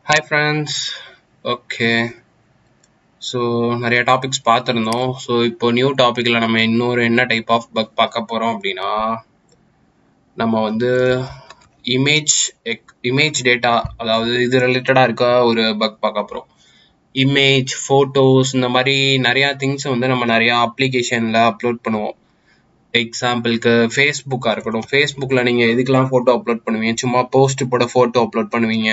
Hi friends. Okay, so நிறைய topics பார்த்துருந்தோம். So இப்போ நியூ டாப்பிக்கில் நம்ம இன்னொரு என்ன டைப் ஆஃப் பக் பார்க்க போகிறோம் அப்படின்னா, நம்ம இமேஜ் டேட்டா, அதாவது இது ரிலேட்டடாக இருக்க ஒரு பக் பார்க்க போகிறோம். இமேஜ், ஃபோட்டோஸ், இந்த மாதிரி நிறையா திங்ஸை நம்ம நிறையா அப்ளிகேஷனில் அப்லோட் பண்ணுவோம். எக்ஸாம்பிளுக்கு ஃபேஸ்புக்காக இருக்கட்டும். ஃபேஸ்புக்கில் நீங்கள் எதுக்கெல்லாம் ஃபோட்டோ அப்லோட் பண்ணுவீங்க? சும்மா போஸ்ட் போட ஃபோட்டோ அப்லோட் பண்ணுவீங்க,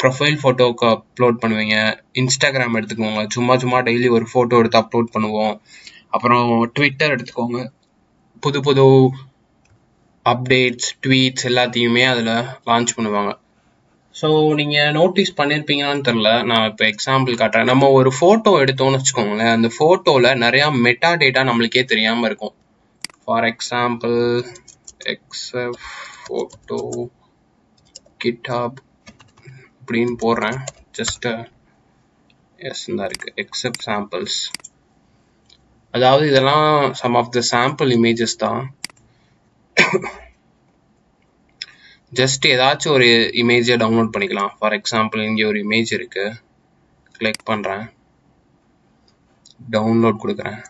ப்ரொஃபைல் ஃபோட்டோவுக்கு அப்லோட் பண்ணுவீங்க. இன்ஸ்டாகிராம் எடுத்துக்கோங்க, சும்மா டெய்லி ஒரு ஃபோட்டோ எடுத்து அப்லோட் பண்ணுவோம். அப்புறம் ட்விட்டர் எடுத்துக்கோங்க, புது புது அப்டேட்ஸ், ட்வீட்ஸ் எல்லாத்தையுமே அதில் லான்ச் பண்ணுவாங்க. ஸோ நீங்கள் நோட்டீஸ் பண்ணியிருப்பீங்கன்னு தெரில, நான் இப்போ எக்ஸாம்பிள் காட்டுறேன். நம்ம ஒரு ஃபோட்டோ எடுத்தோம்னு வச்சுக்கோங்களேன், அந்த ஃபோட்டோவில் நிறையா மெட்டா டேட்டா நம்மளுக்கே தெரியாமல் இருக்கும். ஃபார் எக்ஸாம்பிள், எக்ஸப் ஃபோட்டோ கிட்ஹப் அப்படின்னு போடுறேன். ஜஸ்ட் எஸ் தான் இருக்குது, எக்ஸப்ட் சாம்பிள்ஸ். அதாவது இதெல்லாம் some of the sample images தான். ஜஸ்ட் ஏதாச்சும் ஒரு இமேஜை டவுன்லோட் பண்ணிக்கலாம். ஃபார் எக்ஸாம்பிள் இங்கே ஒரு இமேஜ் இருக்குது, கிளிக் பண்ணுறேன், டவுன்லோட் கொடுக்குறேன்.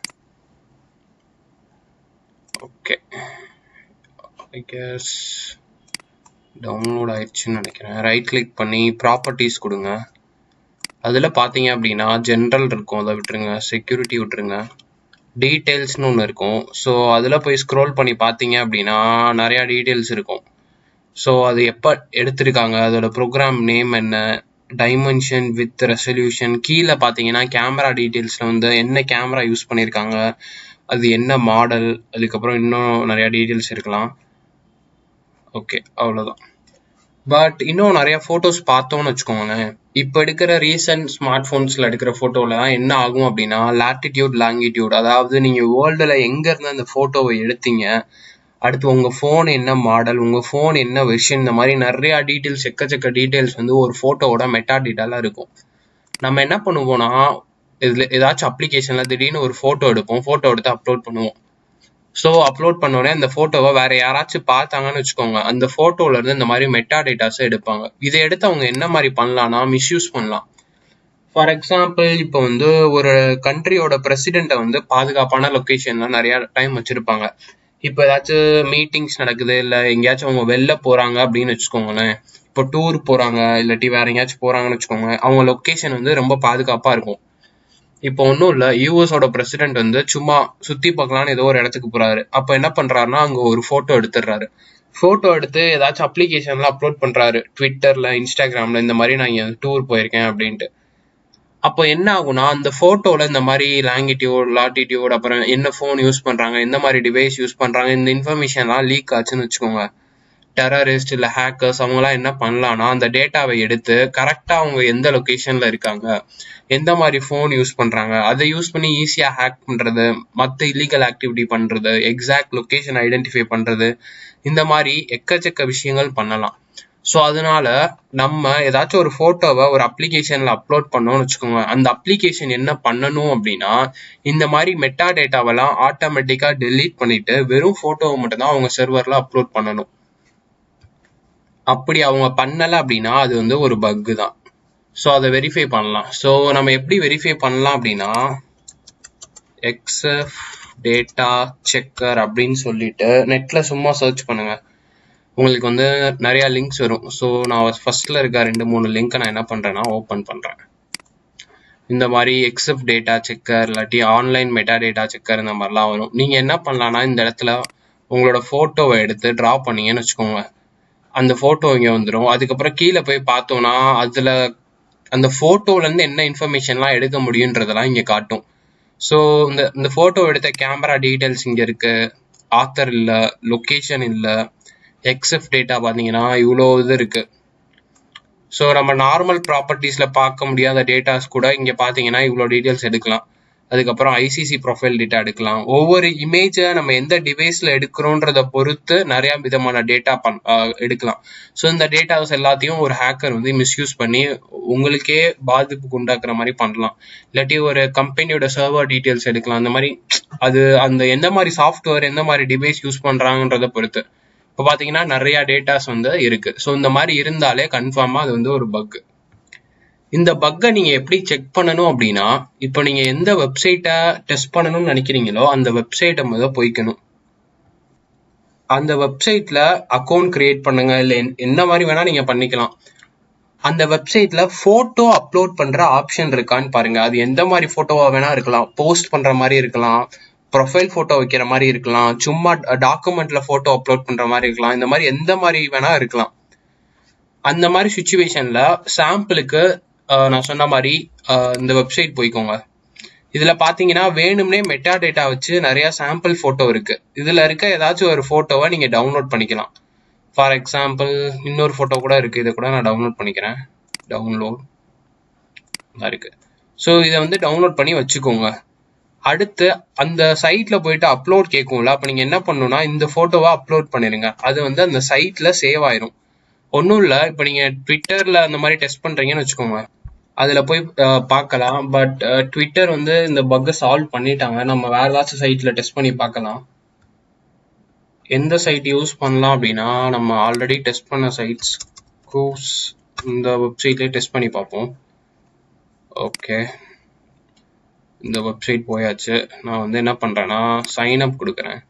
ஓகே, ஐ கெஸ் டவுன்லோட் ஆயிடுச்சுன்னு நினைக்கிறேன். ரைட் கிளிக் பண்ணி ப்ராப்பர்ட்டிஸ் கொடுங்க. அதில் பார்த்தீங்க அப்படின்னா ஜென்ரல் இருக்கும், அதை விட்டுருங்க. செக்யூரிட்டி விட்டுருங்க. டீட்டெயில்ஸ்னு ஒன்று இருக்கும். ஸோ அதில் போய் ஸ்க்ரோல் பண்ணி பார்த்தீங்க அப்படின்னா நிறையா டீட்டெயில்ஸ் இருக்கும். ஸோ அது எப்போ எடுத்திருக்காங்க, அதோட ப்ரோக்ராம் நேம் என்ன, டைமென்ஷன், வித், ரெசல்யூஷன். கீழே பார்த்தீங்கன்னா கேமரா டீட்டெயில்ஸில் என்ன கேமரா யூஸ் பண்ணியிருக்காங்க, அது என்ன மாடல், அதுக்கப்புறம் இன்னும் நிறையா டீட்டெயில்ஸ் இருக்கலாம். ஓகே, அவ்வளோதான். பட் இன்னும் நிறையா ஃபோட்டோஸ் பார்த்தோன்னு வச்சுக்கோங்களேன். இப்போ எடுக்கிற ரீசன்ட் ஸ்மார்ட் ஃபோன்ஸில் எடுக்கிற ஃபோட்டோவில் என்ன ஆகும் அப்படின்னா, லாட்டிடியூட், லாங்கிடியூட், அதாவது நீங்கள் வேர்ல்டில் எங்கேருந்து அந்த ஃபோட்டோவை எடுத்தீங்க, அடுத்து உங்கள் ஃபோன் என்ன மாடல், உங்கள் ஃபோன் என்ன வெர்ஷன், இந்த மாதிரி நிறையா டீட்டெயில்ஸ், எக்கச்சக்க டீட்டெயில்ஸ் ஒரு ஃபோட்டோவோட மெட்டா டேட்டாலாம் இருக்கும். நம்ம என்ன பண்ணுவோம்னா, இதில் ஏதாச்சும் அப்ளிகேஷனில் திடீர்னு ஒரு ஃபோட்டோ எடுப்போம், ஃபோட்டோ எடுத்து அப்லோட் பண்ணுவோம். ஸோ அப்லோட் பண்ணோடனே அந்த ஃபோட்டோவை வேறு யாராச்சும் பார்த்தாங்கன்னு வச்சுக்கோங்க, அந்த ஃபோட்டோவிலேருந்து இந்த மாதிரி மெட்டா டேட்டாஸை எடுப்பாங்க. இதை எடுத்து அவங்க என்ன மாதிரி பண்ணலான்னா, மிஸ்யூஸ் பண்ணலாம். ஃபார் எக்ஸாம்பிள், இப்போ ஒரு கண்ட்ரியோட பிரசிடெண்ட்டை பாதுகாப்பான லொக்கேஷனில் நிறையா டைம் வச்சுருப்பாங்க. இப்போ ஏதாச்சும் மீட்டிங்ஸ் நடக்குது, இல்லை எங்கேயாச்சும் அவங்க வெளில போகிறாங்க அப்படின்னு வச்சுக்கோங்களேன். இப்போ டூர் போகிறாங்க, இல்லாட்டி வேறு எங்கேயாச்சும் போகிறாங்கன்னு வச்சுக்கோங்க, அவங்க லொக்கேஷன் ரொம்ப பாதுகாப்பாக இருக்கும். இப்போ ஒன்றும் இல்லை, யூஎஸோட பிரசிடென்ட் சும்மா சுற்றி பார்க்கலான்னு ஏதோ ஒரு இடத்துக்கு போகிறாரு. அப்போ என்ன பண்ணுறாருன்னா, அங்கே ஒரு ஃபோட்டோ எடுத்துடுறாரு. ஃபோட்டோ எடுத்து ஏதாச்சும் அப்ளிகேஷனில் அப்லோட் பண்ணுறாரு, ட்விட்டரில், இன்ஸ்டாகிராமில், இந்த மாதிரி நான் இங்கே டூர் போயிருக்கேன் அப்படின்ட்டு. அப்போ என்ன ஆகுனா, அந்த ஃபோட்டோவில் இந்த மாதிரி லாங்கிடியூட், லாட்டிடியூட், அப்புறம் என்ன ஃபோன் யூஸ் பண்ணுறாங்க, எந்த மாதிரி டிவைஸ் யூஸ் பண்ணுறாங்க, இந்த இன்ஃபர்மேஷன்லாம் லீக் ஆச்சுன்னு வச்சுக்கோங்க. டெரரிஸ்ட் இல்லை ஹேக்கர்ஸ் அவங்களாம் என்ன பண்ணலான்னா, அந்த டேட்டாவை எடுத்து கரெக்டாக அவங்க எந்த லொக்கேஷனில் இருக்காங்க, எந்த மாதிரி ஃபோன் யூஸ் பண்ணுறாங்க, அதை யூஸ் பண்ணி ஈஸியாக ஹேக் பண்ணுறது, மற்ற இல்லீகல் ஆக்டிவிட்டி பண்ணுறது, எக்ஸாக்ட் லொக்கேஷன் ஐடென்டிஃபை பண்ணுறது, இந்த மாதிரி எக்கச்சக்க விஷயங்கள் பண்ணலாம். ஸோ அதனால நம்ம ஏதாச்சும் ஒரு ஃபோட்டோவை ஒரு அப்ளிகேஷனில் அப்லோட் பண்ணோம்னு வச்சுக்கோங்க, அந்த அப்ளிகேஷன் என்ன பண்ணணும் அப்படின்னா, இந்த மாதிரி மெட்டா டேட்டாவெல்லாம் ஆட்டோமேட்டிக்காக டெலீட் பண்ணிட்டு வெறும் ஃபோட்டோவை மட்டும்தான் அவங்க சர்வரில் அப்லோட் பண்ணணும். அப்படி அவங்க பண்ணலை அப்படின்னா அது ஒரு பக்கு தான். ஸோ அதை வெரிஃபை பண்ணலாம். ஸோ நம்ம எப்படி வெரிஃபை பண்ணலாம் அப்படின்னா, எக்ஸப் டேட்டா செக்கர் அப்படின்னு சொல்லிட்டு நெட்டில் சும்மா சர்ச் பண்ணுங்க, உங்களுக்கு நிறையா லிங்க்ஸ் வரும். ஸோ நான் ஃபர்ஸ்ட்ல இருக்க 2-3 லிங்க்கை நான் என்ன பண்ணுறேன்னா ஓப்பன் பண்ணுறேன். இந்த மாதிரி எக்ஸப் டேட்டா செக்கர் இல்லாட்டி ஆன்லைன் மெட்டா டேட்டா செக்கர் இந்த மாதிரிலாம் வரும். நீங்கள் என்ன பண்ணலான்னா, இந்த இடத்துல உங்களோட ஃபோட்டோவை எடுத்து ட்ரா பண்ணீங்கன்னு வச்சுக்கோங்க, அந்த ஃபோட்டோ இங்கே வந்துடும். அதுக்கப்புறம் கீழே போய் பார்த்தோன்னா அதில் அந்த ஃபோட்டோலேருந்து என்ன இன்ஃபர்மேஷன்லாம் எடுக்க முடியுன்றதெல்லாம் இங்கே காட்டும். ஸோ இந்த ஃபோட்டோ எடுத்த கேமரா டீட்டெயில்ஸ் இங்கே இருக்குது, ஆத்தர் இல்லை, லொக்கேஷன் இல்லை, எக்ஸப் டேட்டா பார்த்தீங்கன்னா இவ்வளோ இது இருக்குது. ஸோ நம்ம நார்மல் ப்ராப்பர்ட்டிஸில் பார்க்க முடியாத டேட்டாஸ் கூட இங்கே பார்த்தீங்கன்னா இவ்வளோ டீட்டெயில்ஸ் எடுக்கலாம். அதுக்கப்புறம் ஐசிசி ப்ரொஃபைல் டேட்டா எடுக்கலாம். ஒவ்வொரு இமேஜை நம்ம எந்த டிவைஸில் எடுக்கிறோன்றதை பொறுத்து நிறையா விதமான டேட்டா எடுக்கலாம். ஸோ இந்த டேட்டாஸ் எல்லாத்தையும் ஒரு ஹேக்கர் மிஸ்யூஸ் பண்ணி உங்களுக்கே பாதிப்புக்கு உண்டாக்குற மாதிரி பண்ணலாம். இல்லாட்டி ஒரு கம்பெனியோட சர்வர் டீட்டெயில்ஸ் எடுக்கலாம். அந்த மாதிரி அது அந்த எந்த மாதிரி சாஃப்ட்வேர், எந்த மாதிரி டிவைஸ் யூஸ் பண்ணுறாங்கன்றதை பொறுத்து. இப்போ பார்த்தீங்கன்னா நிறையா டேட்டாஸ் இருக்குது. ஸோ இந்த மாதிரி இருந்தாலே கன்ஃபார்மாக அது ஒரு பக். இந்த பக்கை நீங்க எப்படி செக் பண்ணணும் அப்படின்னா, இப்போ நீங்க எந்த வெப்சைட்டை டெஸ்ட் பண்ணணும்னு நினைக்கிறீங்களோ அந்த வெப்சைட்டை முதல்ல போய்க்கணும். அந்த வெப்சைட்ல அக்கௌண்ட் கிரியேட் பண்ணுங்க, இல்லை என்ன மாதிரி வேணா நீங்க பண்ணிக்கலாம். அந்த வெப்சைட்ல போட்டோ அப்லோட் பண்ற ஆப்ஷன் இருக்கான்னு பாருங்க. அது எந்த மாதிரி போட்டோவா வேணா இருக்கலாம். போஸ்ட் பண்ற மாதிரி இருக்கலாம், ப்ரொஃபைல் போட்டோ வைக்கிற மாதிரி இருக்கலாம், சும்மா டாக்குமெண்ட்ல போட்டோ அப்லோட் பண்ற மாதிரி இருக்கலாம். இந்த மாதிரி எந்த மாதிரி வேணா இருக்கலாம். அந்த மாதிரி சுச்சுவேஷன்ல சாம்பிளுக்கு நான் சொன்ன மாதிரி இந்த வெப்சைட் போய்க்கோங்க. இதுல பாத்தீங்கன்னா வேணும்னே மெட்டா டேட்டா வச்சு நிறைய சாம்பிள் போட்டோ இருக்கு. இதுல இருக்க ஏதாச்சும் ஒரு போட்டோவை நீங்க டவுன்லோட் பண்ணிக்கலாம். ஃபார் எக்ஸாம்பிள் இன்னொரு போட்டோ கூட இருக்கு, இதை கூட நான் டவுன்லோட் பண்ணிக்கிறேன். டவுன்லோட் இருக்கு. ஸோ இதை வந்து டவுன்லோட் பண்ணி வச்சுக்கோங்க. அடுத்து அந்த சைட்ல போயிட்டு அப்லோட் கேட்கும்ல, அப்ப நீங்க என்ன பண்ணணும்னா இந்த போட்டோவை அப்லோட் பண்ணிருங்க. அது வந்து அந்த சைட்ல சேவ் ஆயிரும். ஒன்றும் இல்லை, இப்போ நீங்க ட்விட்டர்ல அந்த மாதிரி டெஸ்ட் பண்றீங்கன்னு வச்சுக்கோங்க, அதுல போய் பார்க்கலாம். பட் ட்விட்டர் வந்து இந்த பக்கை சால்வ் பண்ணிட்டாங்க. நம்ம வேற ஏதாச்சும் சைட்ல டெஸ்ட் பண்ணி பார்க்கலாம். எந்த சைட் யூஸ் பண்ணலாம் அப்படின்னா, நம்ம ஆல்ரெடி டெஸ்ட் பண்ண சைட்ஸ் கோர்ஸ் இந்த வெப்சைட்லேயே டெஸ்ட் பண்ணி பார்ப்போம். ஓகே, இந்த வெப்சைட் போயாச்சு. நான் வந்து என்ன பண்றேன்னா சைன் அப் கொடுக்குறேன்.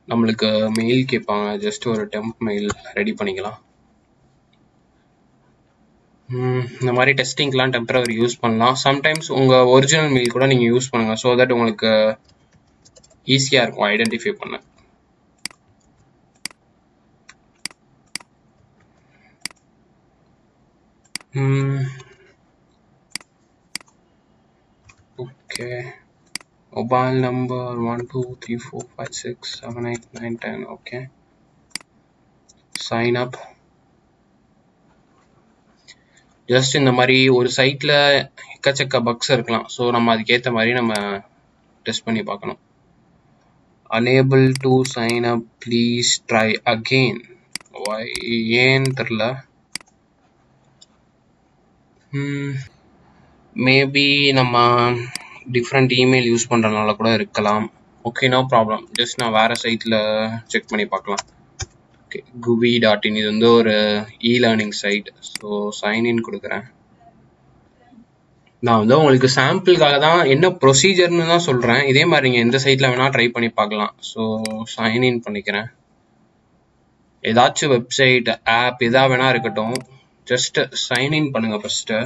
நம்மளுக்கு மெயில் கேட்பாங்க, ஜஸ்ட் ஒரு டெம்ப் மெயில் ரெடி பண்ணிக்கலாம். இந்த மாதிரி டெஸ்டிங்லாம் டெம்பரவரி யூஸ் பண்ணலாம். சம்டைம்ஸ் உங்கள் ஒரிஜினல் மெயில் கூட நீங்கள் யூஸ் பண்ணுங்க, ஸோ தட் உங்களுக்கு ஈஸியாக இருக்கும் ஐடென்டிஃபை பண்ண. Okay, mobile number 1234567891. Okay, sign up. Just இந்த மாதிரி ஒரு சைட்ல எக்கச்சக்க பக்ஸ் இருக்கலாம், ஸோ நம்ம அதுக்கேற்ற மாதிரி நம்ம டெஸ்ட் பண்ணி பார்க்கணும். unable to sign up, please try again. why ஏன்னு தெரியல. மேபி நம்ம டிஃப்ரெண்ட் இமெயில் யூஸ் பண்ணுறதுனால கூட இருக்கலாம். Okay, no problem. ஜஸ்ட் நான் வேறு சைட்டில் செக் பண்ணி பார்க்கலாம். ஓகே, guvi.in இது வந்து ஒரு லேர்னிங் சைட். ஸோ சைன்இன் கொடுக்குறேன். நான் வந்து உங்களுக்கு சாம்பிளுக்காக தான் என்ன ப்ரொசீஜர்னு தான் சொல்கிறேன். இதே மாதிரி நீங்கள் எந்த சைட்டில் வேணால் ட்ரை பண்ணி பார்க்கலாம். ஸோ சைன்இன் பண்ணிக்கிறேன். ஏதாச்சும் வெப்சைட், ஆப் எதாக வேணா இருக்கட்டும், ஜஸ்ட் சைன்இன் பண்ணுங்கள் ஃபஸ்ட்டு.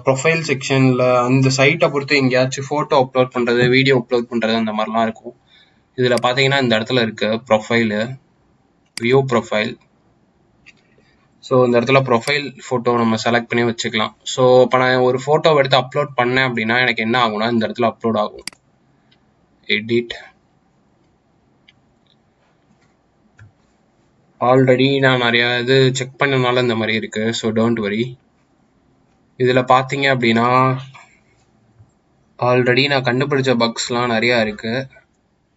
ப்ரொஃபைல் செக்ஷனில் அந்த சைட்டை பொறுத்து எங்கேயாச்சும் ஃபோட்டோ அப்லோட் பண்ணுறது, வீடியோ அப்லோட் பண்ணுறது அந்த மாதிரிலாம் இருக்கும். இதில் பார்த்தீங்கன்னா இந்த இடத்துல இருக்கு ப்ரொஃபைலு, வியூ ப்ரொஃபைல். ஸோ இந்த இடத்துல ப்ரொஃபைல் ஃபோட்டோ நம்ம செலக்ட் பண்ணி வச்சுக்கலாம். ஸோ இப்போ நான் ஒரு ஃபோட்டோவை எடுத்து அப்லோட் பண்ணேன் அப்படின்னா எனக்கு என்ன ஆகும்னா இந்த இடத்துல அப்லோட் ஆகும். எடிட். ஆல்ரெடி நான் நிறையா இது செக் பண்ணனால இந்த மாதிரி இருக்கு. So don't worry. இதில் பார்த்தீங்க அப்படின்னா ஆல்ரெடி நான் கண்டுபிடிச்ச பக்ஸ்லாம் நிறையா இருக்கு.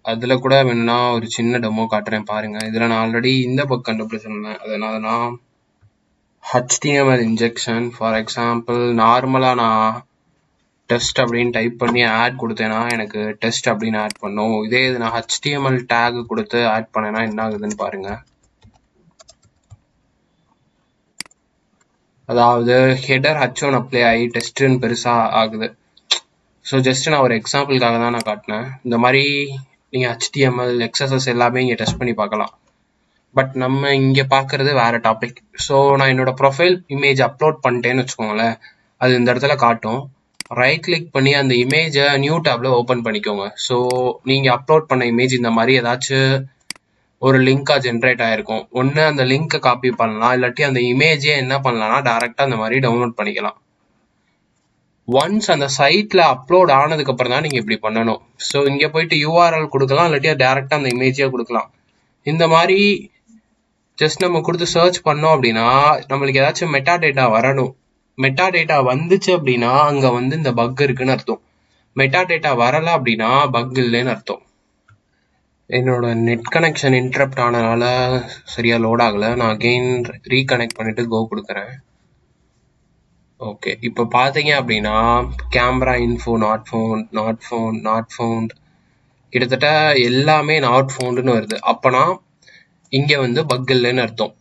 அதில் கூட வேணுன்னா ஒரு சின்ன டெமோ காட்டுறேன் பாருங்க. இதில் நான் ஆல்ரெடி இந்த பக் கண்டுபிடிச்சிருந்தேன். அதனால நான் HTML இன்ஜெக்ஷன், ஃபார் எக்ஸாம்பிள் நார்மலாக நான் டெஸ்ட் அப்படின்னு டைப் பண்ணி ஆட் கொடுத்தேன்னா எனக்கு டெஸ்ட் அப்படின்னு ஆட் பண்ணும். இதே இது நான் HTML டேக் கொடுத்து ஆட் பண்ணேன்னா என்ன ஆகுதுன்னு பாருங்க. அதாவது ஹெடர் H1 அப்ளை ஆகி டெஸ்ட்னு பெருசாக ஆகுது. ஸோ ஜஸ்ட் நான் ஒரு எக்ஸாம்பிளுக்காக தான் நான் காட்டினேன். இந்த மாதிரி நீங்கள் HTML, XSS எல்லாமே இங்கே டெஸ்ட் பண்ணி பார்க்கலாம். பட் நம்ம இங்கே பார்க்குறது வேறு டாபிக். ஸோ நான் என்னோட ப்ரொஃபைல் இமேஜ் அப்லோட் பண்ணிட்டேன்னு வச்சுக்கோங்களேன், அது இந்த இடத்துல காட்டும். ரைட் கிளிக் பண்ணி அந்த இமேஜை நியூ டேப்பில் ஓப்பன் பண்ணிக்கோங்க. ஸோ நீங்கள் அப்லோட் பண்ண இமேஜ் இந்த மாதிரி ஏதாச்சும் ஒரு லிங்காக ஜென்ரேட் ஆகிருக்கும். ஒன்று அந்த லிங்க்கை காப்பி பண்ணலாம், இல்லாட்டி அந்த இமேஜே என்ன பண்ணலாம்னா டேரெக்டாக அந்த மாதிரி டவுன்லோட் பண்ணிக்கலாம். ஒன்ஸ் அந்த சைட்டில் அப்லோட் ஆனதுக்கப்புறம் தான் நீங்கள் இப்படி பண்ணணும். ஸோ இங்கே போயிட்டு URL கொடுக்கலாம், இல்லாட்டி டேரெக்டாக அந்த இமேஜே கொடுக்கலாம். இந்த மாதிரி ஜஸ்ட் நம்ம கொடுத்து சர்ச் பண்ணோம் அப்படின்னா நம்மளுக்கு ஏதாச்சும் மெட்டா டேட்டா வரணும். மெட்டா டேட்டா வந்துச்சு அப்படின்னா அங்கே வந்து இந்த பக் இருக்குன்னு அர்த்தம். மெட்டா டேட்டா வரலை அப்படின்னா பக் இல்லைன்னு அர்த்தம். என்னோட நெட் கனெக்ஷன் இன்டரப்ட் ஆனதுனால சரியாக லோட் ஆகலை. நான் அகெயின் ரீகனெக்ட் பண்ணிட்டு கோ கொடுக்குறேன். ஓகே, இப்போ பார்த்தீங்க அப்படின்னா camera info not found, not found, not found, கிட்டத்தட்ட எல்லாமே நாட் ஃபவுண்டுன்னு வருது. அப்போனா இங்கே வந்து பக் இல்லைன்னு அர்த்தம்.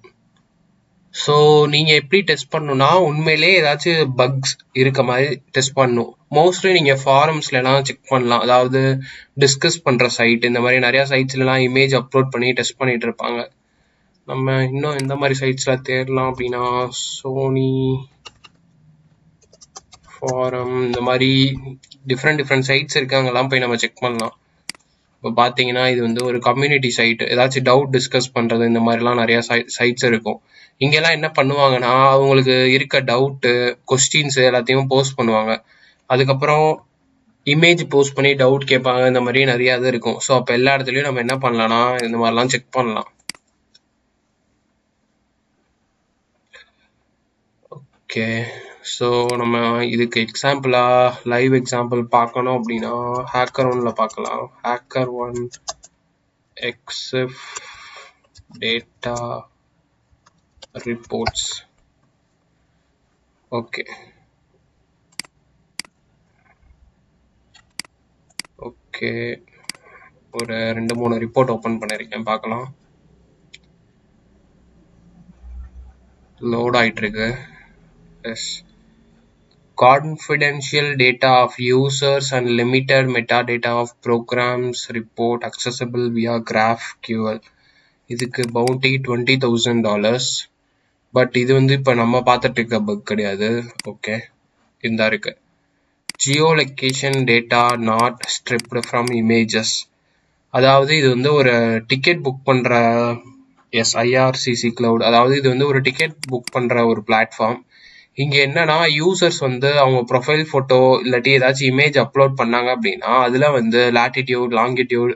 ஸோ நீங்கள் எப்படி டெஸ்ட் பண்ணணும்னா உண்மையிலே ஏதாச்சும் பக்ஸ் இருக்க மாதிரி டெஸ்ட் பண்ணணும். மோஸ்ட்லி நீங்கள் ஃபாரம்ஸ்லாம் செக் பண்ணலாம். அதாவது டிஸ்கஸ் பண்ணுற சைட் இந்த மாதிரி நிறையா சைட்ஸ்லாம் இமேஜ் அப்லோட் பண்ணி டெஸ்ட் பண்ணிட்டு இருப்பாங்க. நம்ம இன்னும் எந்த மாதிரி சைட்ஸில் தேடலாம் அப்படின்னா சோனி ஃபாரம் இந்த மாதிரி டிஃப்ரெண்ட் சைட்ஸ் இருக்கு. அங்கெல்லாம் போய் நம்ம செக் பண்ணலாம். இப்போ பார்த்தீங்கன்னா இது வந்து ஒரு கம்யூனிட்டி சைட். ஏதாச்சும் டவுட் டிஸ்கஸ் பண்ணுறது இந்த மாதிரிலாம் நிறையா சைட்ஸ் இருக்கும். இங்கெல்லாம் என்ன பண்ணுவாங்கன்னா அவங்களுக்கு இருக்க டவுட்டு கொஸ்டின்ஸ் எல்லாத்தையும் போஸ்ட் பண்ணுவாங்க. அதுக்கப்புறம் இமேஜ் போஸ்ட் பண்ணி டவுட் கேட்பாங்க. இந்த மாதிரி நிறையா இது இருக்கும். ஸோ அப்போ எல்லா இடத்துலையும் நம்ம என்ன பண்ணலாம்னா இந்த மாதிரிலாம் செக் பண்ணலாம். ஓகே, ஸோ நம்ம இதுக்கு எக்ஸாம்பிளாக லைவ் எக்ஸாம்பிள் பார்க்கணும் அப்படின்னா HackerOneல பார்க்கலாம். HackerOne EXIF data reports. Okay okay ஒரு 2-3 ரிப்போர்ட் ஓப்பன் பண்ணியிருக்கேன், பார்க்கலாம். லோட் ஆகிட்டு இருக்கு. Yes, confidential data of users and limited metadata of programs report accessible via GraphQL. இதுக்கு பவுண்டி $20,000. பட் இது வந்து இப்போ நம்ம பார்த்துட்டு இருக்க பக் கிடையாது. ஓகே, இந்த இருக்கு geolocation data not stripped from images. அதாவது இது வந்து ஒரு டிக்கெட் புக் பண்ணுற IRCC கிளவுட். அதாவது இது வந்து ஒரு டிக்கெட் புக் பண்ணுற ஒரு பிளாட்ஃபார்ம். இங்கே என்னன்னா யூசர்ஸ் வந்து அவங்க ப்ரொஃபைல் ஃபோட்டோ இல்லாட்டி ஏதாச்சும் இமேஜ் அப்லோட் பண்ணாங்க அப்படின்னா அதில் வந்து லாட்டிடியூட் லாங்கிடியூட்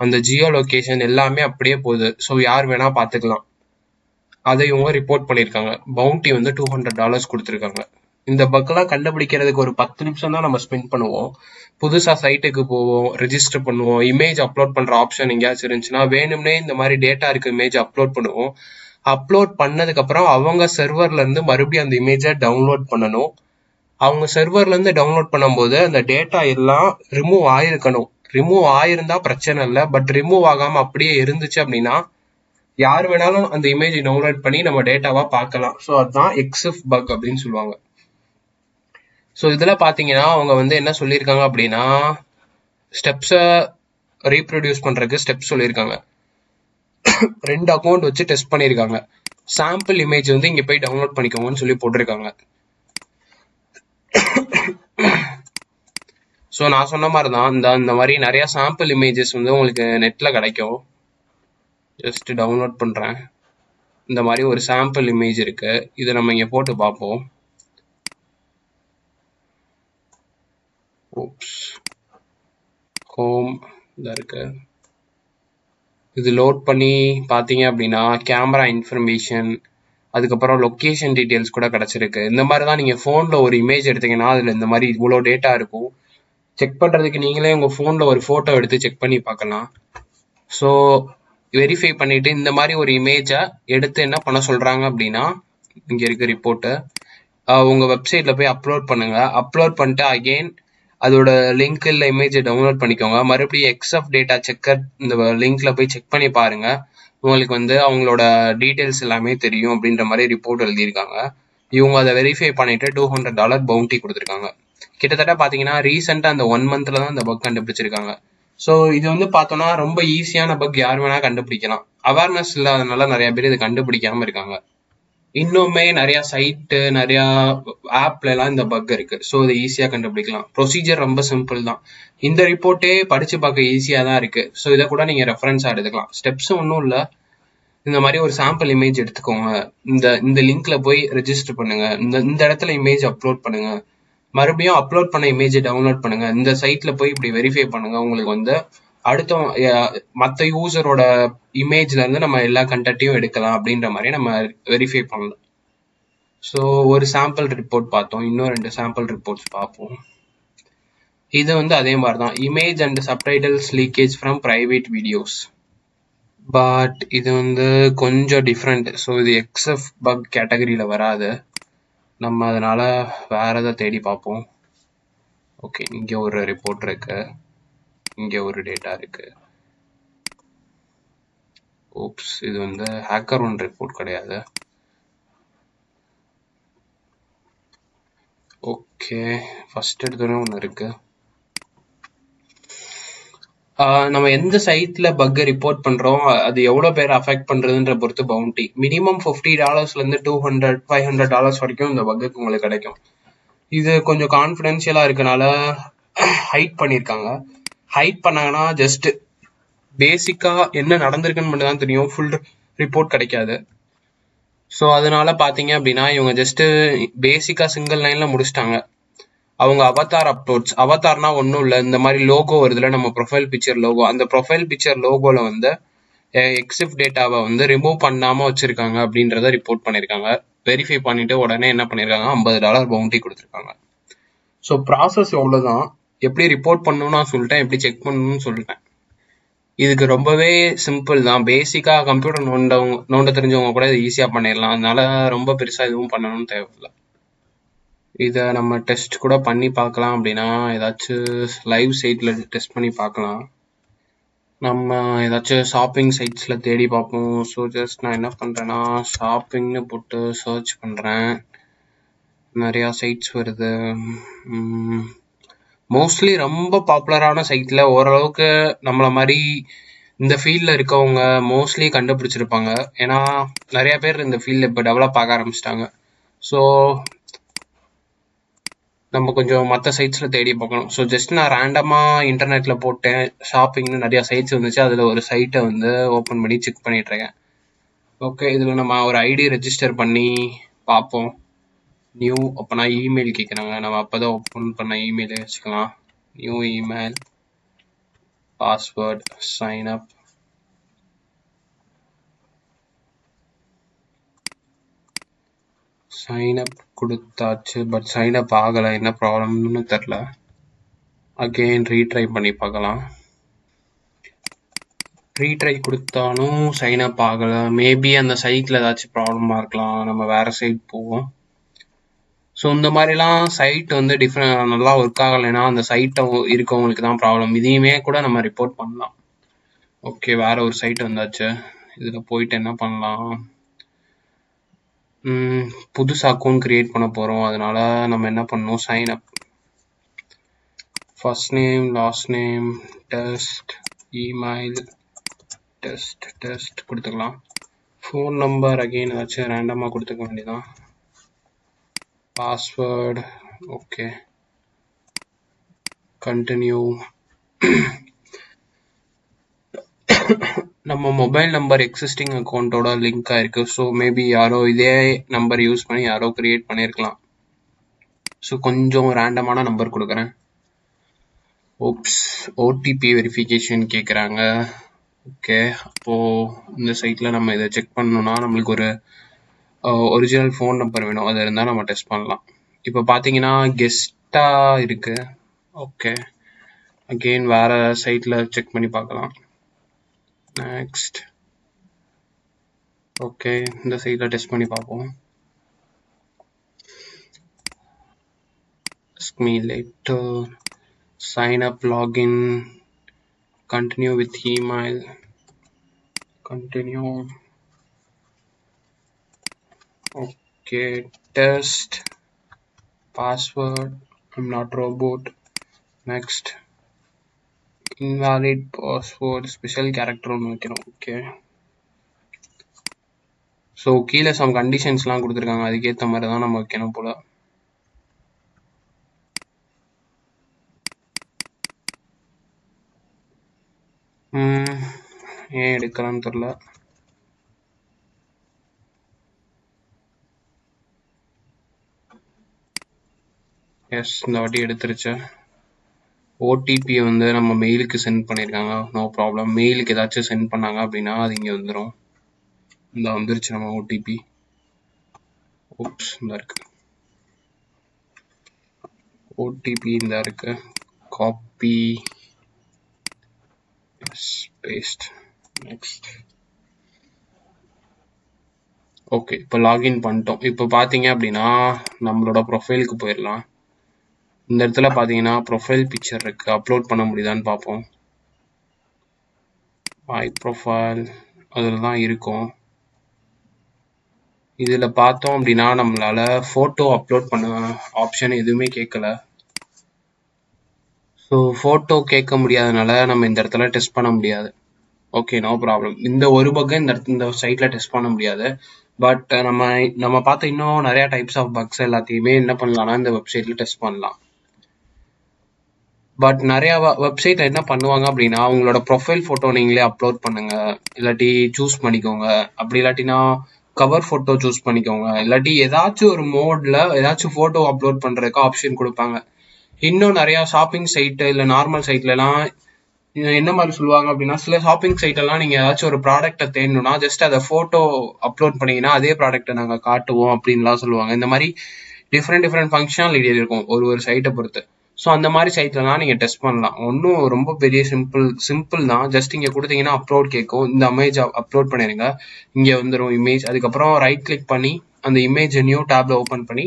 அந்த ஜியோ லொக்கேஷன் எல்லாமே அப்படியே போகுது. ஸோ யார் வேணால் பார்த்துக்கலாம். அதை இவங்க ரிப்போர்ட் பண்ணியிருக்காங்க. பவுண்டி வந்து $200 கொடுத்துருக்காங்க. இந்த பக்கெல்லாம் கண்டுபிடிக்கிறதுக்கு ஒரு 10 நிமிஷம் தான் நம்ம ஸ்பெண்ட் பண்ணுவோம். புதுசாக சைட்டுக்கு போவோம், ரெஜிஸ்டர் பண்ணுவோம், இமேஜ் அப்லோட் பண்ணுற ஆப்ஷன் எங்கேயாச்சும் இருந்துச்சுன்னா வேணும்னே இந்த மாதிரி டேட்டா இருக்க இமேஜ் அப்லோட் பண்ணுவோம். அப்லோட் பண்ணதுக்கு அப்புறம் அவங்க சர்வர்ல இருந்து மறுபடியும் அந்த இமேஜை டவுன்லோட் பண்ணணும். அவங்க சர்வர்ல இருந்து டவுன்லோட் பண்ணும்போது அந்த டேட்டா எல்லாம் ரிமூவ் ஆயிருக்கணும். ரிமூவ் ஆயிருந்தா பிரச்சனை இல்லை. பட் ரிமூவ் ஆகாம அப்படியே இருந்துச்சு அப்படின்னா யார் வேணாலும் அந்த இமேஜ் டவுன்லோட் பண்ணி நம்ம டேட்டாவா பார்க்கலாம். ஸோ அதுதான் EXIF பக் அப்படின்னு சொல்லுவாங்க. ஸோ இதில் பார்த்தீங்கன்னா அவங்க வந்து என்ன சொல்லியிருக்காங்க அப்படின்னா ஸ்டெப்ஸை ரீப்ரொடியூஸ் பண்ணுறதுக்கு ஸ்டெப்ஸ் சொல்லியிருக்காங்க. 2 அக்கௌண்ட் வச்சு டெஸ்ட் பண்ணியிருக்காங்க. சாம்பிள் இமேஜ் வந்து இங்கே போய் டவுன்லோட் பண்ணிக்கோங்கன்னு சொல்லி போட்டிருக்காங்க. ஸோ நான் சொன்ன மாதிரி தான் இந்த மாதிரி நிறைய சாம்பிள் இமேஜஸ் வந்து உங்களுக்கு நெட்டில் கிடைக்கும். ஜஸ்ட் டவுன்லோட் பண்ணுறேன். இந்த மாதிரி ஒரு சாம்பிள் இமேஜ் இருக்கு. இதை நம்ம இங்கே போட்டு பார்ப்போம். ஹோம் இதாக இருக்கு. இது லோட் பண்ணி பார்த்தீங்க அப்படின்னா கேமரா இன்ஃபர்மேஷன் அதுக்கப்புறம் லொக்கேஷன் டீட்டெயில்ஸ் கூட கிடச்சிருக்கு. இந்த மாதிரி தான் நீங்கள் ஃபோனில் ஒரு இமேஜ் எடுத்தீங்கன்னா அதில் இந்த மாதிரி இவ்வளோ டேட்டா இருக்கும். செக் பண்ணுறதுக்கு நீங்களே உங்கள் ஃபோனில் ஒரு ஃபோட்டோ எடுத்து செக் பண்ணி பார்க்கலாம். ஸோ வெரிஃபை பண்ணிவிட்டு இந்த மாதிரி ஒரு இமேஜை எடுத்து என்ன பண்ண சொல்கிறாங்க அப்படின்னா இங்கே இருக்க ரிப்போர்ட்டை உங்கள் வெப்சைட்டில் போய் அப்லோட் பண்ணுங்கள். அப்லோட் பண்ணிட்டு அகெயின் அதோட லிங்க் இல்லை இமேஜை டவுன்லோட் பண்ணிக்கோங்க. மறுபடியும் EXIF டேட்டா செக்கர் இந்த லிங்க்ல போய் செக் பண்ணி பாருங்க. உங்களுக்கு வந்து அவங்களோட டீட்டெயில்ஸ் எல்லாமே தெரியும் அப்படின்ற மாதிரி ரிப்போர்ட் எழுதியிருக்காங்க. இவங்க அதை வெரிஃபை பண்ணிட்டு $200 பவுண்டி கொடுத்துருக்காங்க. கிட்டத்தட்ட பார்த்தீங்கன்னா ரீசெண்டாக அந்த 1 monthல தான் இந்த பக் கண்டுபிடிச்சிருக்காங்க. ஸோ இது வந்து பார்த்தோன்னா ரொம்ப ஈஸியான பக், யார் வேணா கண்டுபிடிக்கலாம். அவேர்னஸ் இல்லாதனால நிறைய பேர் இது கண்டுபிடிக்காம இருக்காங்க. இன்னுமே நிறைய சைட்டு நிறைய ஆப்ல எல்லாம் இந்த பக் இருக்கு. ஸோ இதை ஈஸியா கண்டுபிடிக்கலாம். ப்ரொசீஜர் ரொம்ப சிம்பிள் தான். இந்த ரிப்போர்ட்டே படிச்சு பார்க்க ஈஸியா தான் இருக்கு. ஸோ இதை கூட நீங்க ரெஃபரன்ஸா எடுத்துக்கலாம். ஸ்டெப்ஸ் ஒன்றும் இல்லை. இந்த மாதிரி ஒரு சாம்பிள் இமேஜ் எடுத்துக்கோங்க. இந்த லிங்க்ல போய் ரெஜிஸ்டர் பண்ணுங்க. இந்த இடத்துல இமேஜ் அப்லோட் பண்ணுங்க. மறுபடியும் அப்லோட் பண்ண இமேஜை டவுன்லோட் பண்ணுங்க. இந்த சைட்ல போய் இப்படி வெரிஃபை பண்ணுங்க. உங்களுக்கு வந்து அடுத்த மற்ற யூசரோட இமேஜ்ல இருந்து நம்ம எல்லா கண்டென்ட்டையும் எடுக்கலாம் அப்படின்ற மாதிரி நம்ம வெரிஃபை பண்ணலாம். ஸோ ஒரு சாம்பிள் ரிப்போர்ட் பார்த்தோம். இன்னும் 2 சாம்பிள் ரிப்போர்ட்ஸ் பார்ப்போம். இது வந்து அதே மாதிரி தான், image and subtitles leakage from private videos. But இது வந்து கொஞ்சம் டிஃப்ரெண்ட். ஸோ இது EXIF பக் கேட்டகரியில் வராது. நம்ம அதனால வேற எதை தேடி பார்ப்போம். ஓகே, இங்கே ஒரு ரிப்போர்ட் இருக்கு, இங்கே ஒரு டேட்டா இருக்கு. ஓப்ஸ், இது வந்து HackerOne ரிப்போர்ட் கிடையாது. ஓகே, ஃபர்ஸ்ட் எடுத்தோடனே ஒன்று இருக்கு. நம்ம எந்த சைட்ல பக்கை ரிப்போர்ட் பண்றோம், அது எவ்வளவு பேர் அஃபெக்ட் பண்றதுன்ற பொறுத்து பவுண்டி. மினிமம் $50 இருந்து $200-500 வரைக்கும் இந்த பக்குக்கு உங்களுக்கு கிடைக்கும். இது கொஞ்சம் கான்ஃபிடென்ஷியலா இருக்கனால ஹைட் பண்ணியிருக்காங்க. ஹைட் பண்ணாங்கன்னா ஜஸ்ட் பேசிக்கா என்ன நடந்திருக்குன்னு மட்டும் தான் தெரியும், ஃபுல் ரிப்போர்ட் கிடைக்காது. ஸோ அதனால பார்த்தீங்க அப்படின்னா இவங்க ஜஸ்ட் பேசிக்கா சிங்கிள் லைன்ல முடிச்சிட்டாங்க. அவங்க அவதார் அப்லோட்ஸ், அவதார்னா ஒன்றும் இல்லை, இந்த மாதிரி லோகோ வருதுல நம்ம ப்ரொஃபைல் பிக்சர் லோகோ, அந்த ப்ரொஃபைல் பிக்சர் லோகோல வந்து எக்ஸிஃப் டேட்டாவை வந்து ரிமூவ் பண்ணாம வச்சிருக்காங்க அப்படின்றத ரிப்போர்ட் பண்ணியிருக்காங்க. வெரிஃபை பண்ணிட்டு உடனே என்ன பண்ணியிருக்காங்க, $50 பவுண்டி கொடுத்துருக்காங்க. ஸோ ப்ராசஸ் எவ்வளோதான், எப்படி ரிப்போர்ட் பண்ணணும்னு நான் சொல்லிட்டேன், எப்படி செக் பண்ணணும்னு சொல்லிட்டேன். இதுக்கு ரொம்பவே சிம்பிள் தான். பேசிக்கா கம்ப்யூட்டர் நோண்ட தெரிஞ்சவங்க கூட இது ஈஸியாக பண்ணிடலாம். அதனால ரொம்ப பெருசா எதுவும் பண்ணணும்னு தேவையில்லை. இதை நம்ம டெஸ்ட் கூட பண்ணி பார்க்கலாம். அப்படின்னா ஏதாச்சும் லைவ் சைட்ல டெஸ்ட் பண்ணி பார்க்கலாம். நம்ம ஏதாச்சும் ஷாப்பிங் சைட்ஸ்ல தேடி பார்ப்போம். ஸோ ஜஸ்ட் நான் என்ன பண்றேன்னா ஷாப்பிங்னு போட்டு சர்ச் பண்றேன். நிறைய சைட்ஸ் வருது. மோஸ்ட்லி ரொம்ப பாப்புலரான சைட்ல ஓரளவுக்கு நம்மள மாதிரி இந்த ஃபீல்ட்ல இருக்கவங்க மோஸ்ட்லி கண்டுபிடிச்சிருப்பாங்க. ஏன்னா நிறைய பேர் இந்த ஃபீல்ட்ல இப்போ டெவலப் ஆக ஆரம்பிச்சிட்டாங்க. ஸோ நம்ம கொஞ்சம் மற்ற சைட்ஸ்ல தேடி பார்க்கணும். ஸோ ஜஸ்ட் நான் ரேண்டமா இன்டர்நெட்ல போட்டேன் ஷாப்பிங்னு, நிறைய சைட்ஸ் வந்துச்சு. அதுல ஒரு சைட்டை வந்து ஓப்பன் பண்ணி செக் பண்ணிட்டு இருக்கேன். ஓகே, இதுல நம்ம ஒரு ஐடி ரெஜிஸ்டர் பண்ணி பார்ப்போம். நியூ அப்போனா இமெயில் கேட்குறாங்க, நம்ம அப்போதான் ஓப்பன் பண்ண இமெயிலே வச்சுக்கலாம். New email, password, sign up. Sign up கொடுத்தாச்சு, பட் சைன் அப் ஆகலை. என்ன ப்ராப்ளம்னு தெரில. அகெயின் ரீட்ரை பண்ணி பார்க்கலாம். ரீட்ரை கொடுத்தாலும் சைன் அப் ஆகலை. மேபி அந்த சைட்ல ஏதாச்சும் ப்ராப்ளமா இருக்கலாம், நம்ம வேற சைட் போவோம். ஸோ இந்த மாதிரிலாம் சைட் வந்து டிஃப்ரெண்ட் நல்லா ஒர்க் ஆகலைன்னா அந்த சைட்டை இருக்கவங்களுக்கு தான் ப்ராப்ளம். இதையுமே கூட நம்ம ரிப்போர்ட் பண்ணலாம். ஓகே, வேற ஒரு சைட் வந்தாச்சு. இதில் போயிட்டு என்ன பண்ணலாம், புதுசு அக்கௌண்ட் கிரியேட் பண்ண போகிறோம். அதனால நம்ம என்ன பண்ணணும், sign up, first name, last name, test, email, test கொடுத்துக்கலாம். ஃபோன் நம்பர் அகெயின் ஏதாச்சும் ரேண்டமாக கொடுத்துக்க வேண்டியதான். Password, okay, continue. நம்ம மொபைல் நம்பர் எக்ஸிஸ்டிங் அக்கௌண்ட்டோட லிங்க் ஆயிருக்கு. ஸோ மேபி யாரோ இதே நம்பர் யூஸ் பண்ணி யாரோ கிரியேட் பண்ணியிருக்கலாம். ஸோ கொஞ்சம் ரேண்டமான நம்பர் கொடுக்குறேன். ஓப்ஸ், ஓடிபி வெரிஃபிகேஷன் கேட்குறாங்க. ஓகே, அப்போது இந்த சைட்டில் நம்ம இதை செக் பண்ணணும்னா நம்மளுக்கு ஒரு ஒரிஜினல் ஃபோன் நம்பர் வேணும். அது இருந்தால் நம்ம டெஸ்ட் பண்ணலாம். இப்போ பார்த்தீங்கன்னா கெஸ்ட்டாக இருக்குது. ஓகே, அகெயின் வேறு சைட்டில் செக் பண்ணி பார்க்கலாம். நெக்ஸ்ட், ஓகே, இந்த சைட்டில் டெஸ்ட் பண்ணி பார்ப்போம். Ask me later, sign up, login, continue with email, continue. Okay, test, password, I'm not robot. Next, invalid password, special character ஒன்று வைக்கணும். ஓகே, ஸோ கீழே சம் கண்டிஷன்ஸ்லாம் கொடுத்துருக்காங்க, அதுக்கேற்ற மாதிரி தான் நம்ம வைக்கணும் போல. ஏன் எடுக்கலான்னு தெரில. எஸ், இந்த வாட்டி எடுத்துருச்சு. ஓடிபி வந்து நம்ம மெயிலுக்கு சென்ட் பண்ணியிருக்காங்க, நோ ப்ராப்ளம். மெயிலுக்கு ஏதாச்சும் சென்ட் பண்ணாங்க அப்படின்னா அது இங்கே வந்துடும். இந்த வந்துருச்சு நம்ம ஓடிபி. ஓப்ஸ், இந்த இருக்கு ஓடிபி, இந்த இருக்கு. Copy, paste, next. ஓகே, இப்போ லாகின் பண்ணிட்டோம். இப்போ பார்த்தீங்க அப்படின்னா நம்மளோட ப்ரொஃபைலுக்கு போயிடலாம். இந்த இடத்துல பார்த்தீங்கன்னா ப்ரொஃபைல் பிக்சர் இருக்கு, அப்லோட் பண்ண முடியுதான்னு பார்ப்போம். மை ப்ரொஃபைல் அதில் தான் இருக்கும். இதில் பார்த்தோம் அப்படின்னா நம்மளால ஃபோட்டோ அப்லோட் பண்ண ஆப்ஷன் எதுவுமே கேட்கல. ஸோ ஃபோட்டோ கேட்க முடியாதனால நம்ம இந்த இடத்துல டெஸ்ட் பண்ண முடியாது. Okay, no problem. இந்த ஒரு பக்கை இந்த சைட்டில் டெஸ்ட் பண்ண முடியாது. பட் நம்ம பார்த்த இன்னும் நிறையா டைப்ஸ் ஆஃப் பக்ஸ் எல்லாத்தையுமே என்ன பண்ணலாம்னா இந்த வெப்சைட்டில் டெஸ்ட் பண்ணலாம். பட் நிறையா வெப்சைட்டில் என்ன பண்ணுவாங்க அப்படின்னா உங்களோட ப்ரொஃபைல் ஃபோட்டோ நீங்களே அப்லோட் பண்ணுங்க, இல்லாட்டி சூஸ் பண்ணிக்கோங்க. அப்படி இல்லாட்டினா கவர் ஃபோட்டோ சூஸ் பண்ணிக்கோங்க, இல்லாட்டி ஏதாச்சும் ஒரு மோடில் ஏதாச்சும் ஃபோட்டோ அப்லோட் பண்ணுறதுக்கு ஆப்ஷன் கொடுப்பாங்க. இன்னும் நிறையா ஷாப்பிங் சைட்டு இல்லை நார்மல் சைட்லலாம் என்ன மாதிரி சொல்லுவாங்க அப்படின்னா, சில ஷாப்பிங் சைட்டெல்லாம் நீங்கள் ஏதாச்சும் ஒரு ப்ராடக்ட்டை தேடணும்னா ஜஸ்ட் அதை ஃபோட்டோ அப்லோட் பண்ணிங்கன்னா அதே ப்ராடக்ட்டை நாங்கள் காட்டுவோம் அப்படின்லாம் சொல்லுவாங்க. இந்த மாதிரி டிஃப்ரெண்ட் ஃபங்க்ஷனாலிட்டி இருக்கும் ஒரு சைட்டை பொறுத்து. ஸோ அந்த மாதிரி சைட்லலாம் நீங்கள் டெஸ்ட் பண்ணலாம். ஒன்றும் ரொம்ப பெரிய சிம்பிள் தான். ஜஸ்ட் இங்கே கொடுத்தீங்கன்னா அப்லோட் கேட்கும். இந்த இமேஜ் அப்லோட் பண்ணிடுங்க, இங்கே வந்துடும் இமேஜ். அதுக்கப்புறம் ரைட் கிளிக் பண்ணி அந்த இமேஜ் நியூ டேப்ல ஓப்பன் பண்ணி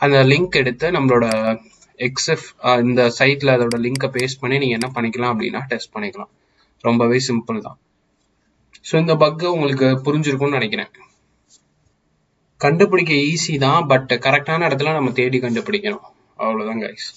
அந்த லிங்க் எடுத்து நம்மளோட எக்ஸ்எஃப் இந்த சைட்டில் அதோட லிங்கை பேஸ்ட் பண்ணி நீங்கள் என்ன பண்ணிக்கலாம் அப்படின்னா டெஸ்ட் பண்ணிக்கலாம். ரொம்பவே சிம்பிள் தான். ஸோ இந்த பக்கு உங்களுக்கு புரிஞ்சிருக்கும்னு நினைக்கிறேன். கண்டுபிடிக்க ஈஸி தான், பட் கரெக்டான இடத்துல நம்ம தேடி கண்டுபிடிக்கணும். அவ்வளோதான் கைஸ்.